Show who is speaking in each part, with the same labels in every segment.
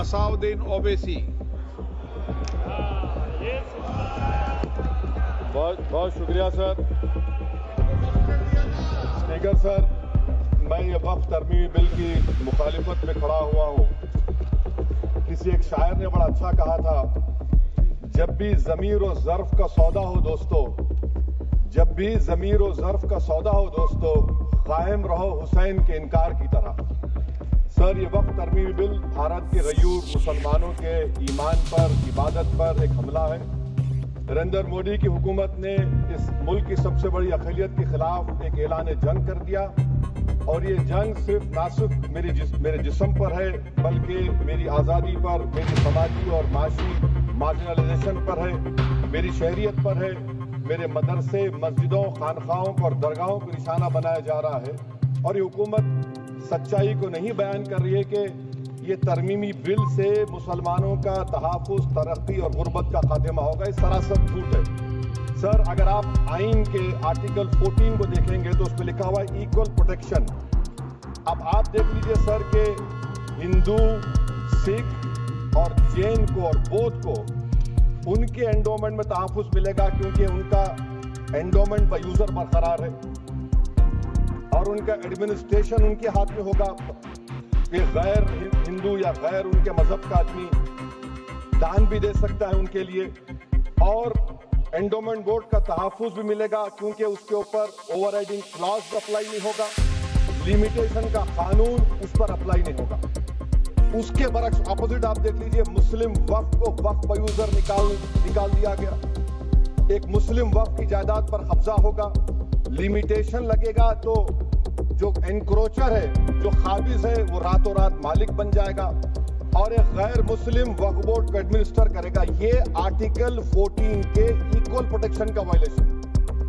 Speaker 1: असाउद्दीन ओवैसी।
Speaker 2: बहुत बहुत शुक्रिया सर। स्पीकर सर, मैं ये वक्फ तरमीमी बिल की मुखालिफत में खड़ा हुआ हूँ। किसी एक शायर ने बड़ा अच्छा कहा था, जब भी ज़मीर और ज़र्फ का सौदा हो दोस्तों, जब भी ज़मीर और ज़र्फ का सौदा हो दोस्तों, कायम रहो हुसैन के इनकार की तरह। सर, ये वक्फ तरमीमी बिल भारत के गयूर मुसलमानों के ईमान पर, इबादत पर एक हमला है। नरेंद्र मोदी की हुकूमत ने इस मुल्क की सबसे बड़ी अक़लियत के खिलाफ एक ऐलान जंग कर दिया, और ये जंग सिर्फ मेरे जिस्म पर है, बल्कि मेरी आज़ादी पर, मेरी समाजी और माशी मार्जिनलाइजेशन पर है, मेरी शहरियत पर है, मेरे मदरसे, मस्जिदों, खानखाहों और दरगाहों को निशाना बनाया जा रहा है। और ये हुकूमत सच्चाई को नहीं बयान कर रही है कि ये तरमीमी बिल से मुसलमानों का तहफ़्फ़ुज़, तरक्की और गुर्बत का खात्मा होगा। ये सरासर झूठ है। सर, अगर आप आइन के आर्टिकल 14 को देखेंगे तो उसमें लिखा हुआ है इक्वल प्रोटेक्शन। अब आप देख लीजिए सर के हिंदू, सिख और जैन को और बौद्ध को उनके एंडोमेंट में तहफ़्फ़ुज़ मिलेगा, क्योंकि उनका एंडोमेंट बाय यूजर बरकरार है और उनका एडमिनिस्ट्रेशन उनके हाथ में होगा। कि गैर हिंदू या गैर उनके मजहब का आदमी दान भी दे सकता है उनके लिए, और एंडोमेंट बोर्ड का तहफ़्फ़ुज़ भी मिलेगा, क्योंकि उसके ऊपर ओवरराइडिंग क्लॉज अप्लाई नहीं होगा, लिमिटेशन का कानून उस पर अप्लाई नहीं होगा। उसके बरक्स अपोजिट आप देख लीजिए, मुस्लिम वक्फ को वक्फ बाय यूजर निकाल दिया गया। एक मुस्लिम वक्फ की जायदाद पर कब्जा होगा, लिमिटेशन लगेगा, तो जो एनक्रोचर है, जो काबिज है, वो रातों रात मालिक बन जाएगा और एक गैर मुस्लिम वक्फ बोर्ड को एडमिनिस्टर करेगा। ये आर्टिकल 14 के इक्वल प्रोटेक्शन का वायलेशन।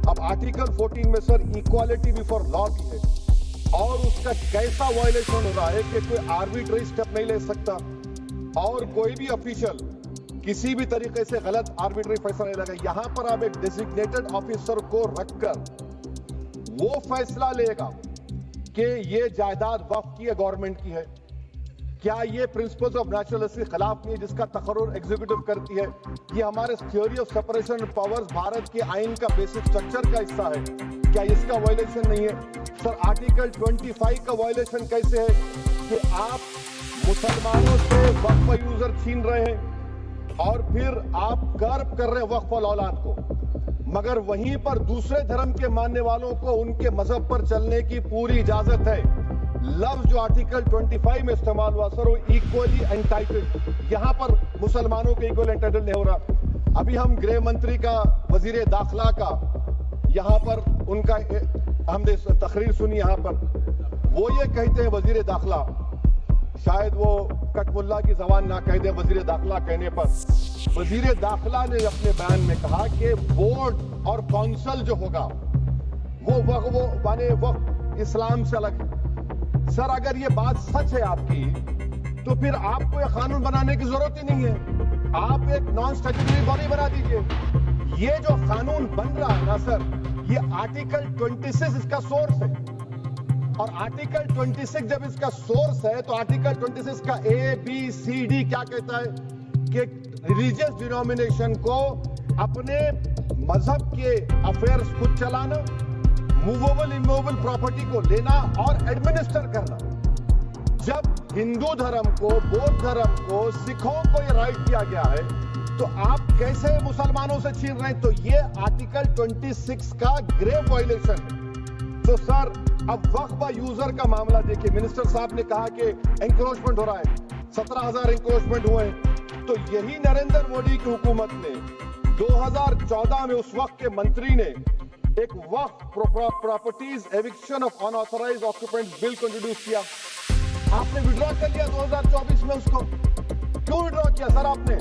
Speaker 2: अब आर्टिकल 14 में सर इक्वालिटी बिफोर लॉ भी है, और उसका कैसा वायलेशन हो रहा है कि कोई आर्बिट्ररी स्टेप नहीं ले सकता, और कोई भी ऑफिशियल किसी भी तरीके से गलत आर्बिट्ररी फैसला नहीं लगा। यहां पर आप एक डेजिग्नेटेड ऑफिसर को रखकर वो फैसला लेगा कि ये जायदाद वक्फ की है, गवर्नमेंट की है। क्या ये प्रिंसिपल्स ऑफ नेचुरलिटी के खिलाफ नहीं है, जिसका तकर्रुर एग्जीक्यूटिव करती है? ये हमारे theory of separation of powers, Bharat के आइन का बेसिक स्ट्रक्चर का हिस्सा है। क्या इसका वायलेशन नहीं है? सर, आर्टिकल 25 का वायलेशन कैसे है कि आप मुसलमानों से वक्फ यूजर छीन रहे हैं और फिर आप कर्ब कर रहे हैं वक्फ औलाद को, मगर वहीं पर दूसरे धर्म के मानने वालों को उनके मजहब पर चलने की पूरी इजाजत है। लफ्ज जो आर्टिकल 25 में इस्तेमाल हुआ सर, वो इक्वली एंटाइटल्ड, यहां पर मुसलमानों के इक्वल एंटाइटल्ड नहीं हो रहा। अभी हम गृह मंत्री का, वजीर दाखिला का यहां पर उनका हमने तकरीर सुनी, यहां पर वो ये कहते हैं वजीर दाखिला, शायद वो कटमुल्ला की जबान ना कह दे, वजीर दाखिला कहने पर वजीर दाखिला ने अपने बयान में कहा कि बोर्ड और काउंसिल जो होगा वो माने वक्फ इस्लाम से अलग है। सर, अगर ये बात सच है आपकी, तो फिर आपको एक कानून बनाने की जरूरत ही नहीं है। आप एक नॉन स्टैट्यूटरी बॉडी बना दीजिए। ये जो कानून बन रहा है ना सर, ये आर्टिकल 26 इसका सोर्स है, और आर्टिकल 26 जब इसका सोर्स है तो आर्टिकल 26 का ABCD क्या कहता है कि रिलीजियस डिनोमिनेशन को अपने मजहब के अफेयर्स खुद चलाना, मूवेबल इमूवेबल प्रॉपर्टी को लेना और एडमिनिस्टर करना। जब हिंदू धर्म को, बौद्ध धर्म को, सिखों को यह राइट दिया गया है, तो आप कैसे मुसलमानों से छीन रहे हैं? तो ये आर्टिकल 26 का ग्रेव वायलेशन है। तो सर, अब वक्फ बाय यूजर का मामला देखिए, मिनिस्टर साहब ने कहा कि एंक्रोचमेंट हो रहा है, 17,000 एंक्रोचमेंट हुए हैं। तो यही नरेंद्र मोदी की हुकूमत ने 2014 में उस वक्त के मंत्री ने एक वक्फ properties eviction of unauthorized occupants bill को इंट्रोड्यूस किया। आपने विड्रॉ कर लिया 2024 में उसको। क्यों विड्रॉ किया सर आपने?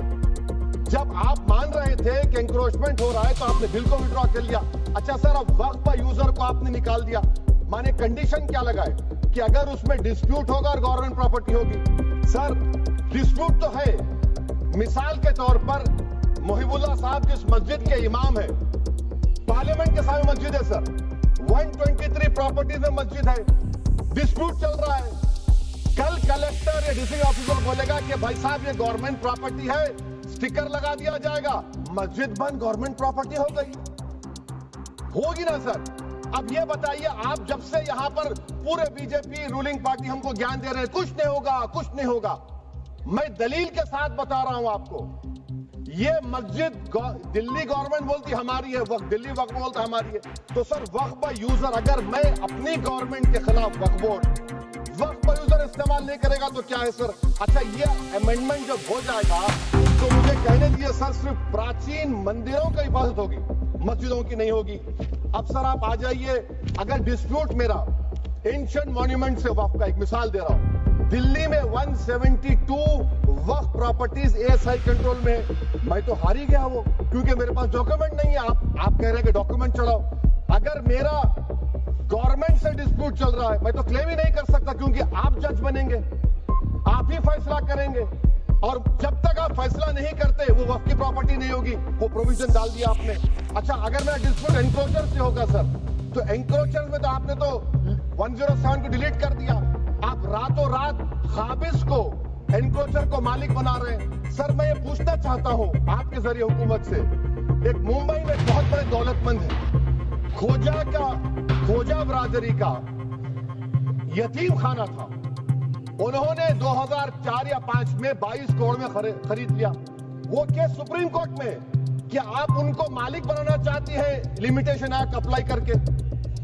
Speaker 2: जब आप मान रहे थे कि एंक्रोचमेंट हो रहा है तो आपने बिल को विड्रॉ कर लिया। अच्छा सर, अब वक्फ बाय यूजर को आपने निकाल दिया, माने कंडीशन क्या लगाए कि अगर उसमें डिस्प्यूट होगा और गवर्नमेंट प्रॉपर्टी होगी। सर, डिस्प्यूट तो है। मिसाल के तौर पर मोहिबुल्लाह साहब जिस मस्जिद के इमाम है, पार्लियामेंट के सामने मस्जिद है सर, 123 प्रॉपर्टीज में मस्जिद है, डिस्प्यूट चल रहा है, कल कलेक्टर या डिस्ट्रिक्ट ऑफिसर बोलेगा कि भाई साहब ये गवर्नमेंट प्रॉपर्टी है, स्टिकर लगा दिया जाएगा, मस्जिद बंद गवर्नमेंट प्रॉपर्टी हो गई, होगी ना सर? अब ये बताइए, आप जब से यहां पर पूरे बीजेपी रूलिंग पार्टी हमको ज्ञान दे रहे हैं कुछ नहीं होगा, कुछ नहीं होगा, मैं दलील के साथ बता रहा हूं आपको। ये मस्जिद दिल्ली गवर्नमेंट बोलती हमारी है, वक्फ दिल्ली वक्फ बोलता हमारी है, तो सर वक्फ बाय यूजर, अगर मैं अपनी गवर्नमेंट के खिलाफ वक्फ बोर्ड वक्फ बाय यूजर इस्तेमाल नहीं करेगा तो क्या है सर? अच्छा, ये अमेंडमेंट जब हो जाएगा तो मुझे कहने दीजिए सर, सिर्फ प्राचीन मंदिरों की इबादत होगी, मस्जिदों की नहीं होगी। अब सर आप आ जाइए, अगर डिस्प्यूट मेरा एंशिएंट मॉन्यूमेंट से वक्फ का एक मिसाल दे रहा हूं, दिल्ली में 172 वक्फ प्रॉपर्टीज एएसआई कंट्रोल में है, मैं तो हार ही गया वो, क्योंकि मेरे पास डॉक्यूमेंट नहीं है। आप कह रहे हैं कि डॉक्यूमेंट चढ़ाओ, अगर मेरा गवर्नमेंट से डिस्प्यूट चल रहा है मैं तो क्लेम ही नहीं कर सकता, क्योंकि आप जज बनेंगे, आप ही फैसला करेंगे, और जब तक आप फैसला नहीं करते वो वक्फ की प्रॉपर्टी नहीं होगी, वो प्रोविजन डाल दिया आपने। अच्छा, अगर मेरा डिस्प्यूट एनक्रोचर से होगा सर, तो एनक्रोचर में तो आपने तो 107 को डिलीट कर दिया, आप रातों रात खाबिज को एनक्रोचर को मालिक बना रहे हैं। सर मैं ये पूछना चाहता हूं आपके जरिए हुकूमत से, एक मुंबई में बहुत बड़े दौलतमंद है, खोजा बरादरी का यतीम खाना था, उन्होंने 2004 या 5 में 22 करोड़ में खरीद लिया। वो केस सुप्रीम कोर्ट में कि आप उनको मालिक बनाना चाहती हैं लिमिटेशन एक्ट अप्लाई करके,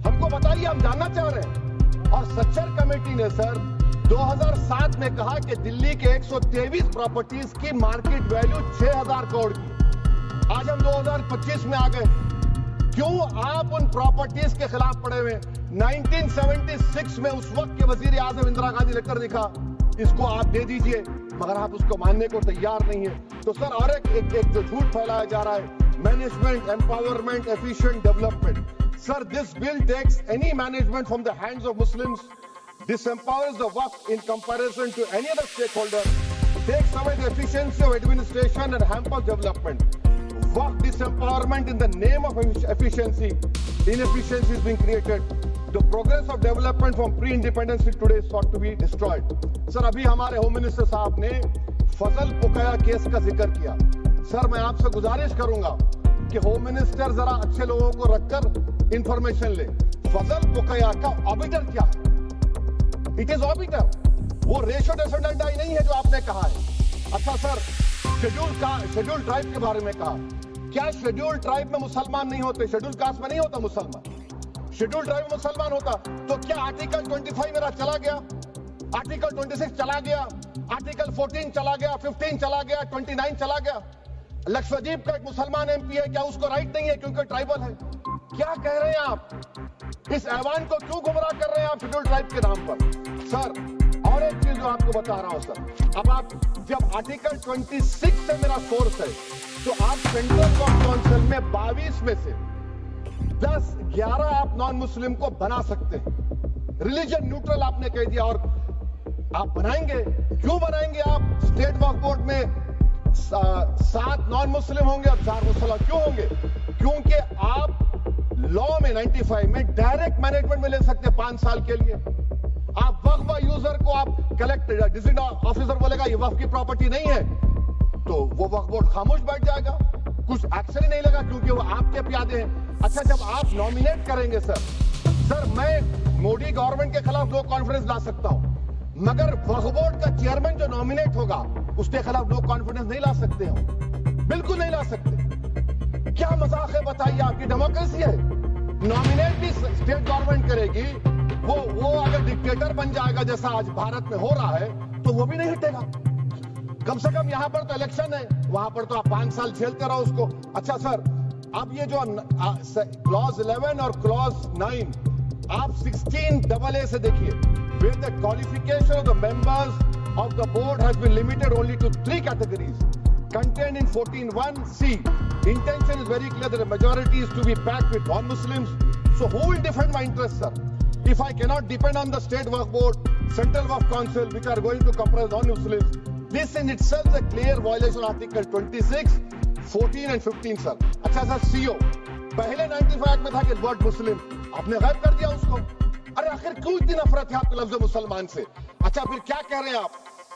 Speaker 2: हमको बताइए, हम जानना चाह रहे हैं। और सच्चर कमेटी ने सर 2007 में कहा कि दिल्ली के 123 प्रॉपर्टीज की मार्केट वैल्यू 6000 करोड़ की। आज हम 2025 में आ गए, क्यों आप उन प्रॉपर्टीज के खिलाफ पड़े हुए? 1976 में उस वक्त के वजीर आजम इंदिरा गांधी लेटर लिखा, इसको आप दे दीजिए, मगर आप उसको मानने को तैयार नहीं है। तो सर और एक जो झूठ फैलाया जा रहा है, management empowerment efficient development, sir, this bill takes any management from the hands of Muslims, disempowers the Waqf in comparison to any other stakeholder, takes away the efficiency of administration and hampers development. Waqf disempowerment in the name of efficiency, inefficiency is being created. The progress of development from pre-independence till today is sought to be destroyed. Sir, अभी हमारे home minister साहब ने फजल पुकाया case का जिक्र किया। Sir मैं आपसे गुजारिश करूंगा कि होम मिनिस्टर जरा अच्छे लोगों को रखकर इंफॉर्मेशन ले, फजल पुकाया का ऑबिटर क्या है? इट इज ऑबिटर, वो रेशो डेफिडेंडाई नहीं है जो आपने कहा है। अच्छा सर, शेड्यूल ट्राइब के बारे में कहा, क्या शेड्यूल ट्राइब में मुसलमान नहीं होते? शेड्यूल कास्ट में नहीं होता मुसलमान, शेड्यूल ट्राइब में मुसलमान होता तो क्या आर्टिकल 25 मेरा चला गया, आर्टिकल 26 चला गया, आर्टिकल 14 चला गया, 15 चला गया, 29 चला गया? लक्षद्वीप का एक मुसलमान एमपी है, क्या उसको राइट नहीं है क्योंकि ट्राइबल है? क्या कह रहे हैं आप? इस ऐवान को क्यों गुमराह कर रहे हैं आप शेड्यूल ट्राइब के नाम पर? सर और एक चीज जो आपको बता रहा हूं सर, अब आप जब आर्टिकल 26 से मेरा सोर्स है, तो आप सेंट्रल वक्फ काउंसिल में 22 में से 10-11 आप नॉन मुस्लिम को बना सकते हैं। रिलीजन न्यूट्रल आपने कह दिया, और आप बनाएंगे, क्यों बनाएंगे आप? स्टेट वक्फ बोर्ड में 7 नॉन मुस्लिम होंगे और 4 मुसलमान क्यों होंगे? क्योंकि आप लॉ में 95 में डायरेक्ट मैनेजमेंट में ले सकते हैं 5 साल के लिए। आप वक्फ बाय यूजर को आप कलेक्टर डिस्ट्रिक्ट ऑफिसर बोलेगा ये वक्फ की प्रॉपर्टी नहीं है, तो वो वक्फ बोर्ड खामोश बैठ जाएगा, कुछ एक्शन ही नहीं लगा, क्योंकि वो आपके प्यादे हैं। अच्छा, जब आप नॉमिनेट करेंगे सर मैं मोदी गवर्नमेंट के खिलाफ नो कॉन्फिडेंस ला सकता हूं, मगर वक्फ बोर्ड का चेयरमैन जो नॉमिनेट होगा उसके खिलाफ नो कॉन्फिडेंस नहीं ला सकते हो, बिल्कुल नहीं ला सकते। क्या मजाक है बताइए? आपकी डेमोक्रेसी है, नॉमिनेट भी स्टेट गवर्नमेंट करेगी, वो अगर डिक्टेटर बन जाएगा जैसा आज भारत में हो रहा है तो वो भी नहीं हटेगा। कम से कम यहां पर तो इलेक्शन है, वहां पर तो आप 5 साल झेलते रहो उसको। अच्छा सर, अब ये जो क्लॉज 11 और क्लॉज 9 आप 16AA से देखिए, where the qualification of the members of the board has been limited only to 3 categories contained in 14(1)(c). Intention is very clear that the majority is to be packed with non-Muslims. So who will defend my interests, sir? If I cannot depend on the state waqf board, central waqf council, which are going to comprise non-Muslims, this in itself is a clear violation of Article 26, 14 and 15, sir. अच्छा sir, CO पहले 95 act में था कि word मुस्लिम, आपने गायब कर दिया उसको। अरे आखिर क्यों इतनी नफरत है आपको लफ्ज मुसलमान से? अच्छा, फिर क्या कह रहे हैं आप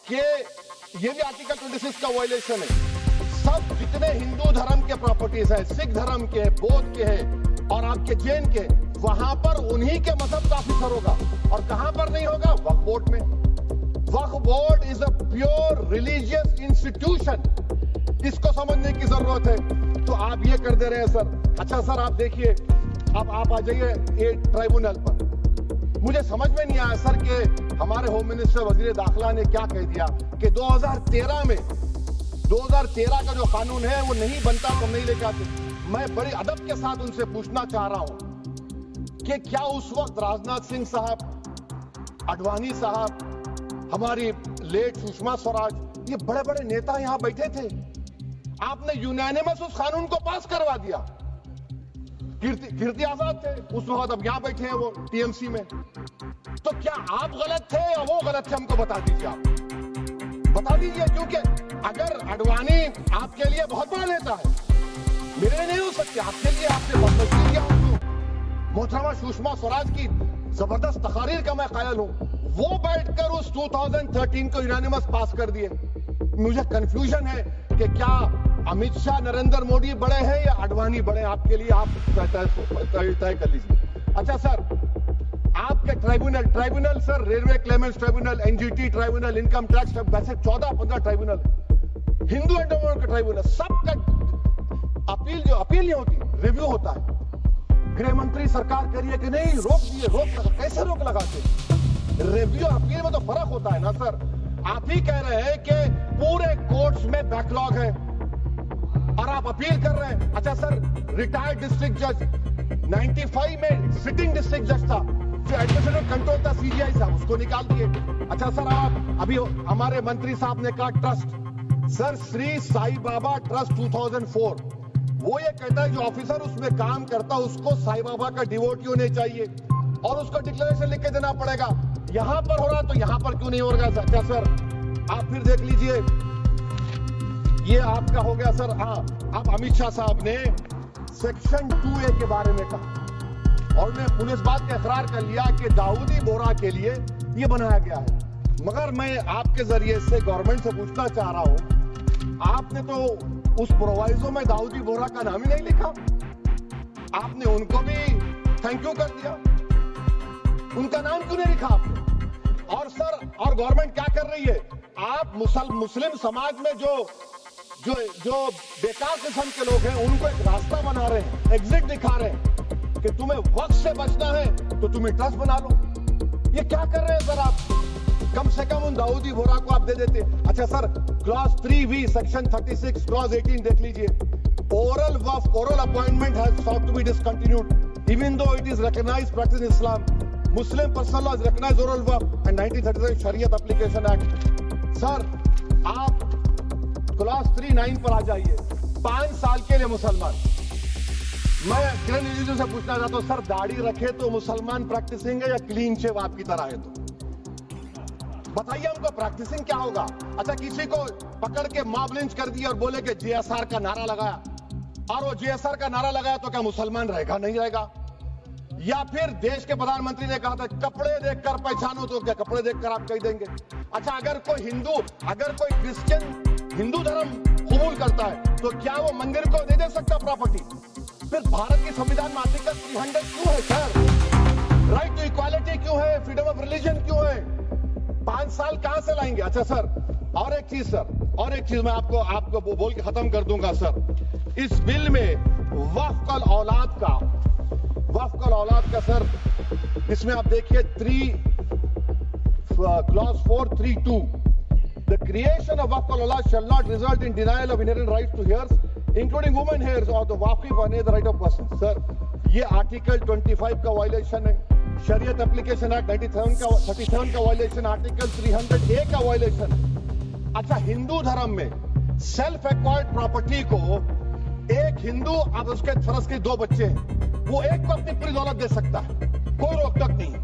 Speaker 2: कि ये भी आर्टिकल 26 का वायलेशन है। सब जितने हिंदू धर्म के प्रॉपर्टीज है, सिख धर्म के, बौद्ध के हैं और आपके जैन के, वहां पर उन्हीं के मजहब का ऑफिसर होगा। और कहां पर नहीं होगा? वक्फ बोर्ड में। वक्फ board is a pure religious institution. इसको समझने की जरूरत है। तो आप ये कर दे रहे हैं सर। अच्छा सर, आप देखिए, अब आप आ जाइए ये ट्राइब्यूनल पर। मुझे समझ में नहीं आया सर कि हमारे होम मिनिस्टर वजीर दाखिला ने क्या कह दिया कि 2013 का जो कानून है वो नहीं बनता तो नहीं लेके आते। मैं बड़ी अदब के साथ उनसे पूछना चाह रहा हूं कि क्या उस वक्त राजनाथ सिंह साहब, आडवाणी साहब, हमारी लेट सुषमा स्वराज, ये बड़े बड़े नेता यहां बैठे थे? आपने यूनानिमस उस कानून को पास करवा दिया। कीर्ति आजाद थे उस वक्त, अब यहां बैठे हैं वो टीएमसी में। तो क्या आप गलत थे या वो गलत थे? हमको बता दीजिए, आप बता दीजिए। क्योंकि अगर आडवाणी आपके लिए बहुत बड़ा नेता है, मेरे लिए नहीं हो सकते, आपके लिए, आपसे बदनसीबी मोहतरमा सुषमा स्वराज की जबरदस्त तकारीर का मैं कायल हूं। वो बैठकर उस 2013 को यूनानिमस पास कर दिए। मुझे कंफ्यूजन है कि क्या अमित शाह, नरेंद्र मोदी बड़े हैं या आडवाणी बड़े? आपके लिए आप तय कर लीजिए। अच्छा सर, आपके tribunal sir, railway Clements tribunal, NGT tribunal, income tax, वैसे 14-15 ट्राइब्यूनल, हिंदू एंडोमेंट का ट्राइब्यूनल, सबका अपील नहीं होती, रिव्यू होता है। गृह मंत्री सरकार करिए कि नहीं, रोक दिए, रोक लगा, कैसे रोक लगाते? रिव्यू अपील में तो फर्क होता है ना सर। आप ही कह रहे हैं कि पूरे कोर्ट्स में बैकलॉग है और आप अपील कर रहे हैं। अच्छा सर, रिटायर्ड डिस्ट्रिक्ट जज 95 में सिटिंग डिस्ट्रिक्ट जज था, जो एडमिनिस्ट्रेटिव कंट्रोल था सीजीआई साहब, उसको निकाल दिए। अच्छा सर, आप अभी हमारे मंत्री साहब ने कहा trust, sir Shri Sai Baba trust 2004, वो ये कहता है जो ऑफिसर उसमें काम करता है उसको साई बाबा का डिवोटी होने चाहिए और उसको डिक्लेरेशन लिख के देना पड़ेगा। यहां पर हो रहा तो यहां पर क्यों नहीं हो रहा? अच्छा सर, आप फिर देख लीजिए, ये आपका हो गया सर। हाँ, आप अमित शाह साहब ने सेक्शन 2A के बारे में कहा और उन्होंने इस बात का इकरार कर लिया कि दाऊदी बोहरा के लिए ये बनाया गया है। मगर मैं आपके जरिए से गवर्नमेंट से पूछना चाह रहा हूं, आपने तो उस प्रोवाइजो में दाऊदी बोहरा का नाम ही नहीं लिखा। आपने उनको भी थैंक यू कर दिया, उनका नाम क्यों नहीं लिखा आपने? और सर, और गवर्नमेंट क्या कर रही है? आप मुस्लिम समाज में जो बेकार किस्म के लोग हैं उनको एक रास्ता बना रहे हैं, एग्जिट दिखा रहे हैं कि तुम्हें वक्त से बचना है तो तुम्हें ट्रस्ट बना लो। ये क्या कर रहे हैं सर आप? कम से कम उन दाऊदी बोहरा को आप दे देते। अच्छा sir, clause 3V section 36 clause 18 देख लीजिए। oral appointment has sought to be discontinued even though it is recognized practice in Islam. Muslim personal law has recognized oral waqf and 1937 Shariat Application Act. Sir, आप clause 39 पर आ जाइए। 5 साल के लिए मुसलमान, मैं किरण रिजिजू से पूछना चाहता हूं सर, दाढ़ी रखे तो मुसलमान प्रैक्टिसिंग है या क्लीन शेव आपकी तरह है? तो बताइए हमको, प्रैक्टिसिंग क्या होगा? अच्छा, किसी को पकड़ के मॉब लिंच कर दिया और बोले कि JSR का नारा लगाया, और वो JSR का नारा लगाया तो क्या मुसलमान रहेगा? नहीं रहेगा। या फिर देश के प्रधानमंत्री ने कहा था कपड़े देखकर पहचानो, तो क्या कपड़े देखकर आप कह देंगे? अच्छा, अगर कोई क्रिश्चियन हिंदू धर्म कबूल करता है तो क्या वो मंदिर को दे सकता प्रॉपर्टी? फिर भारत के संविधान में आर्टिकल 300 क्यों है सर? राइट टू इक्वालिटी क्यों है? फ्रीडम ऑफ रिलीजन क्यों है? 5 साल कहां से लाएंगे? अच्छा सर, और एक चीज सर, और एक चीज मैं आपको बोल के खत्म कर दूंगा सर। इस बिल में वक्फ औलाद का सर, इसमें आप देखिए clause 432, the creation of waqf al-awlad shall not result in denial of inherent rights to heirs, including women heirs or the waqif or any other right of person. Sir, ये article 25 का violation है, शरीयत application act 37 का violation, article 300A का violation. अच्छा, हिंदू धर्म में self acquired property को एक हिंदू, अब उसके फर्ज के 2 बच्चे हैं, वो एक को अपनी पूरी दौलत दे सकता है, कोई रोक टोक नहीं।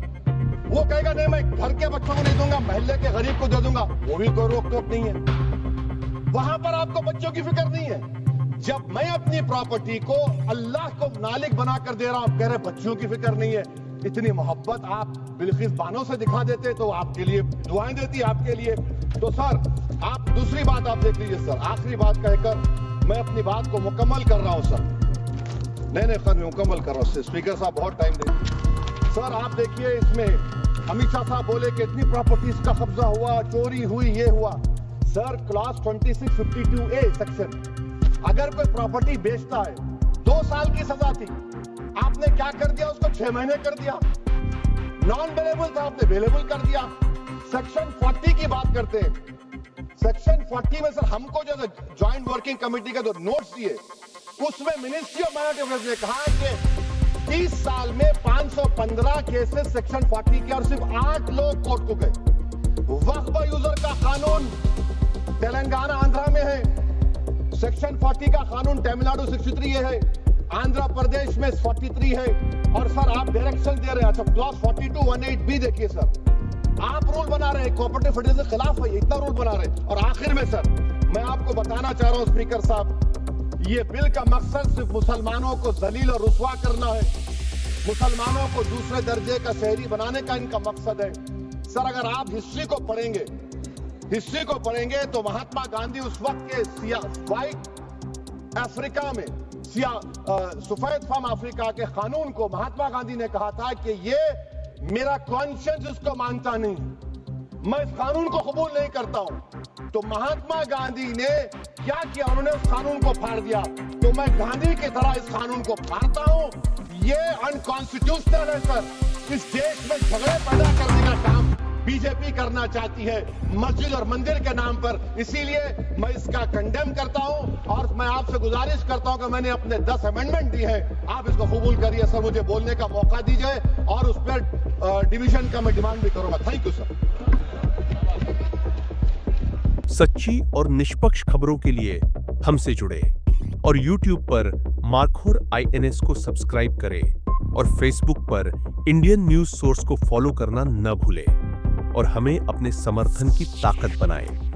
Speaker 2: वो कहेगा नहीं मैं घर के बच्चों को नहीं दूंगा, मोहल्ले के गरीब को दे दूंगा, वो भी कोई रोक टोक नहीं है। वहां पर आपको बच्चों की फिक्र नहीं है। जब मैं अपनी प्रॉपर्टी को अल्लाह को मालिक बनाकर दे रहा हूं, कह रहे बच्चों की फिक्र नहीं है, इतनी मोहब्बत आप बिल्किस बानो से दिखा देते तो आपके लिए दुआएं देती आपके लिए। तो सर आप दूसरी बात आप देख लीजिए सर, आखिरी बात कहकर मैं अपनी बात को मुकम्मल कर रहा हूं सर। नहीं सर मैं मुकम्मल कर रहा हूं। स्पीकर साहब बहुत टाइम दे सर। आप देखिए इसमें अमित शाह साहब बोले कि इतनी प्रॉपर्टीज का कब्जा हुआ, चोरी हुई, ये हुआ। सर क्लॉज 2652A सेक्शन, अगर कोई प्रॉपर्टी बेचता है 2 साल की सजा थी, आपने क्या कर दिया उसको 6 महीने कर दिया। नॉन अवेलेबल था आपने अवेलेबल कर दिया। सेक्शन 40 की बात करते हैं। सेक्शन 40 में सर हमको जो ज्वाइंट वर्किंग कमेटी का जो नोट्स दिए उसमें मिनिस्ट्री ऑफ माइनॉरिटी अफेयर्स ने कहा कि 30 साल में 515 केसेस सेक्शन 40 के और सिर्फ 8 लोग कोर्ट को गए। वक्फ यूजर का कानून तेलंगाना आंध्रा में है, सेक्शन 40 का कानून तमिलनाडु 63 है, आंध्र प्रदेश में 43 है। और सर आप डायरेक्शन दे रहे हैं। अच्छा क्लॉज 4218B देखिए सर, आप रूल बना रहे हैं, कोऑपरेटिव फेडरलिज्म के खिलाफ है, इतना रूल बना रहे हैं। और आखिर में सर मैं आपको बताना चाह रहा हूं स्पीकर साहब, ये बिल का मकसद सिर्फ मुसलमानों को जलील और रुस्वा करना है, मुसलमानों को दूसरे दर्जे का शहरी बनाने का इनका मकसद है। सर अगर आप हिस्ट्री को पढ़ेंगे तो महात्मा गांधी उस वक्त के व्हाइट अफ्रीका में सफेद फार्म अफ्रीका के कानून को महात्मा गांधी ने कहा था कि ये मेरा कॉन्शियंस इसको मानता नहीं, मैं इस कानून को कबूल नहीं करता हूं। तो महात्मा गांधी ने क्या किया, उन्होंने उस कानून को फाड़ दिया। तो मैं गांधी की तरह इस कानून को फाड़ता हूं। ये अनकॉन्स्टिट्यूशनल है सर। इस देश में झगड़े पैदा करने का काम बीजेपी करना चाहती है मस्जिद और मंदिर के नाम पर, इसीलिए मैं इसका कंडेम करता हूं। और मैं आपसे गुजारिश करता हूं कि मैंने अपने 10 अमेंडमेंट दी है, आप इसको कबूल करिए सर, मुझे बोलने का मौका दीजिए और उस पर डिवीजन का मैं डिमांड भी करूंगा। Thank you sir.
Speaker 1: सच्ची और निष्पक्ष खबरों के लिए हमसे जुड़े और YouTube पर मार्खोर INS को सब्सक्राइब करें और Facebook पर इंडियन न्यूज सोर्स को फॉलो करना न भूलें और हमें अपने समर्थन की ताकत बनाएं।